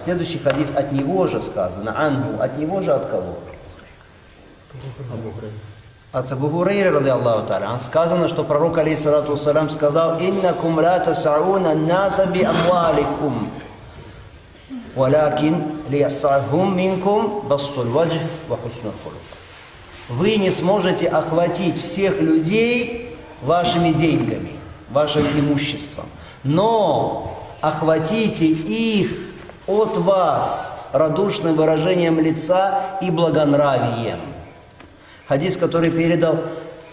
Следующий хадис от него же сказано. Анху. От него же от кого? От Абу Хурайры, ради Аллаху та'аля. Сказано, что пророк, алейхиссалату вассалям, сказал: «Иннакум ла тасауна наса би амваликум, валякин лиясахум минкум бастуль ваджх ва хуснул хулук». Вы не сможете охватить всех людей вашими деньгами, вашим имуществом, но охватите их от вас радушным выражением лица и благонравием. Хадис, который передал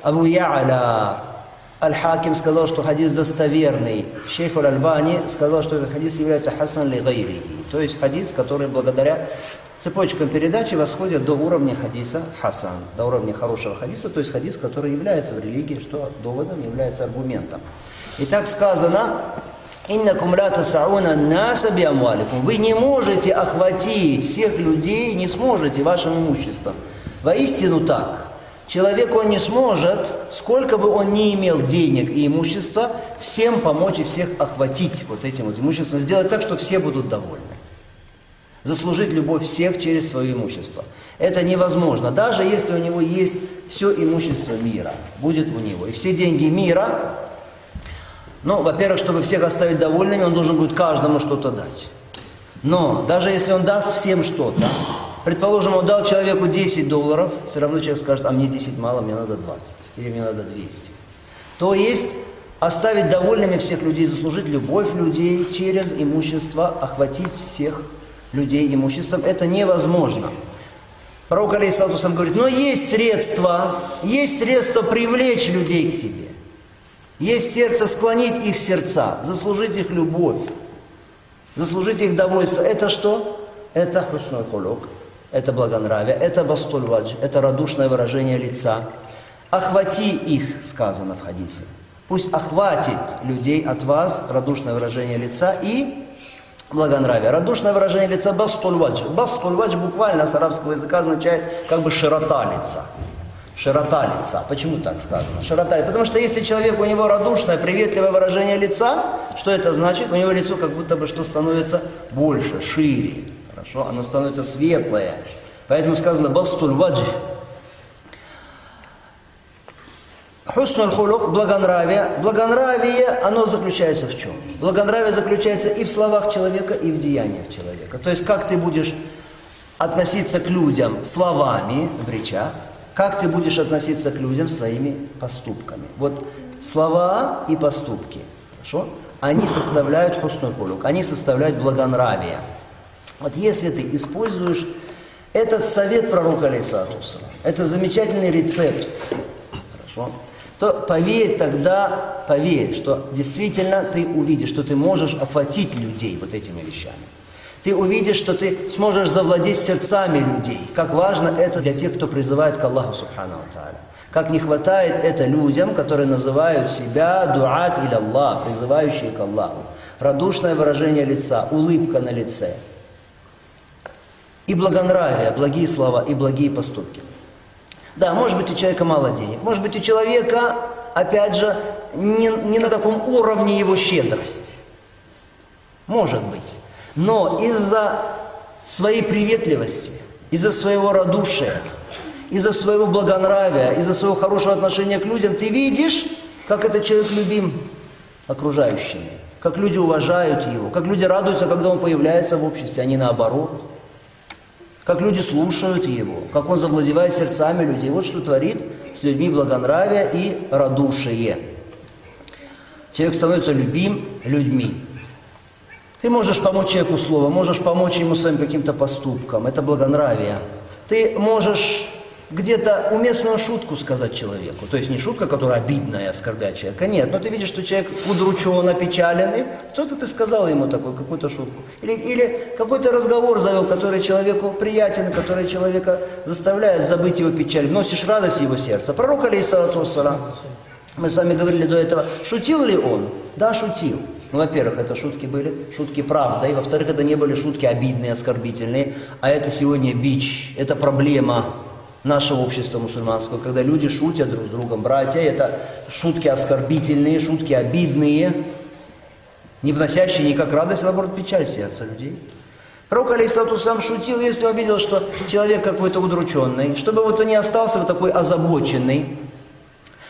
Абу Я'ля Аль-Хаким, сказал, что хадис достоверный. Шейх Аль-Альбани сказал, что этот хадис является хасан ли гайри. То есть хадис, который благодаря цепочкам передачи восходит до уровня хадиса хасан, до уровня хорошего хадиса, то есть хадис, который является в религии, что доводом, является аргументом. И так сказано: «Иннакум ла тасауна наса би амваликум». Вы не можете охватить всех людей, не сможете вашим имуществом. Воистину так. Человек, он не сможет, сколько бы он ни имел денег и имущества, всем помочь и всех охватить вот этим вот имуществом, сделать так, что все будут довольны. Заслужить любовь всех через свое имущество. Это невозможно. Даже если у него есть все имущество мира, будет у него. И все деньги мира, ну, во-первых, чтобы всех оставить довольными, он должен будет каждому что-то дать. Но даже если он даст всем что-то, предположим, он дал человеку $10, все равно человек скажет: а мне 10 мало, мне надо 20, или мне надо 200. То есть оставить довольными всех людей, заслужить любовь людей через имущество, охватить всех людей имуществом, это невозможно. Пророк, алейхиссалату вассалям, говорит: но есть средства привлечь людей к себе. Есть сердце, склонить их сердца, заслужить их любовь, заслужить их довольство. Это что? Это хуснул хулук, это благонравие, это бастуль ваджх, это радушное выражение лица. Охвати их, сказано в хадисе. Пусть охватит людей от вас радушное выражение лица и благонравие. Радушное выражение лица бастуль ваджх. Бастуль ваджх буквально с арабского языка означает как бы широта лица. Широта лица. Почему так сказано? Широта. Потому что если человек, у него радушное, приветливое выражение лица, что это значит? У него лицо как будто бы что становится больше, шире. Хорошо? Оно становится светлое. Поэтому сказано бастуль ваджх. Хуснул хулук, благонравие. Благонравие, оно заключается в чем? Благонравие заключается и в словах человека, и в деяниях человека. То есть как ты будешь относиться к людям словами в речах, как ты будешь относиться к людям своими поступками. Вот слова и поступки, хорошо? Они составляют хуснул хулук, они составляют благонравие. Вот если ты используешь этот совет пророка, алейхиссалату вассалям, это замечательный рецепт, хорошо, то поверь тогда, поверь, что действительно ты увидишь, что ты можешь охватить людей вот этими вещами. Ты увидишь, что ты сможешь завладеть сердцами людей. Как важно это для тех, кто призывает к Аллаху субхану ва тааля. Как не хватает это людям, которые называют себя дуат иля Аллах, призывающие к Аллаху. Радушное выражение лица, улыбка на лице. И благонравие, благие слова и благие поступки. Да, может быть, у человека мало денег. Может быть, у человека, опять же, не на таком уровне его щедрость. Может быть. Но из-за своей приветливости, из-за своего радушия, из-за своего благонравия, из-за своего хорошего отношения к людям, ты видишь, как этот человек любим окружающими, как люди уважают его, как люди радуются, когда он появляется в обществе, а не наоборот, как люди слушают его, как он завладевает сердцами людей. Вот что творит с людьми благонравие и радушие. Человек становится любим людьми. Ты можешь помочь человеку словом, можешь помочь ему своим каким-то поступкам, это благонравие. Ты можешь где-то уместную шутку сказать человеку, то есть не шутка, которая обидная, оскорбляет человека, нет, но ты видишь, что человек удручен, опечаленный, что-то ты сказал ему такую, какую-то шутку. Или какой-то разговор завел, который человеку приятен, который человека заставляет забыть его печаль, вносишь радость в его сердце. Пророк, алейхиссалату вассалям, мы с вами говорили до этого, шутил ли он? Да, шутил. Ну, во-первых, это шутки были, шутки правда, и во-вторых, это не были шутки обидные, оскорбительные, а это сегодня бич, это проблема нашего общества мусульманского, когда люди шутят друг с другом, братья, это шутки оскорбительные, шутки обидные, не вносящие никак радость, а наоборот печаль в сердце людей. Пророк, алейхиссалату вассалам, шутил, если он видел, что человек какой-то удрученный, чтобы вот он не остался вот такой озабоченный,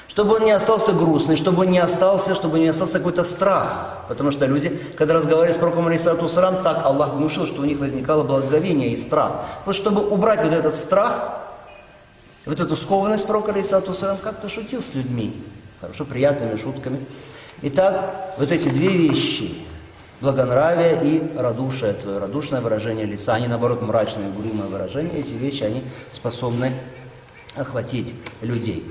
чтобы он не остался грустный, чтобы не остался какой-то страх. Потому что люди, когда разговаривали с пророком, алейхиссалату вассалам, так Аллах внушил, что у них возникало благоговение и страх. Вот чтобы убрать вот этот страх, вот эту скованность, пророк, алейхиссалату вассалам, как-то шутил с людьми, хорошо, приятными шутками. Итак, вот эти две вещи, благонравие и радушие твое, радушное выражение лица, они наоборот мрачное, угрюмое выражение, эти вещи, они способны охватить людей.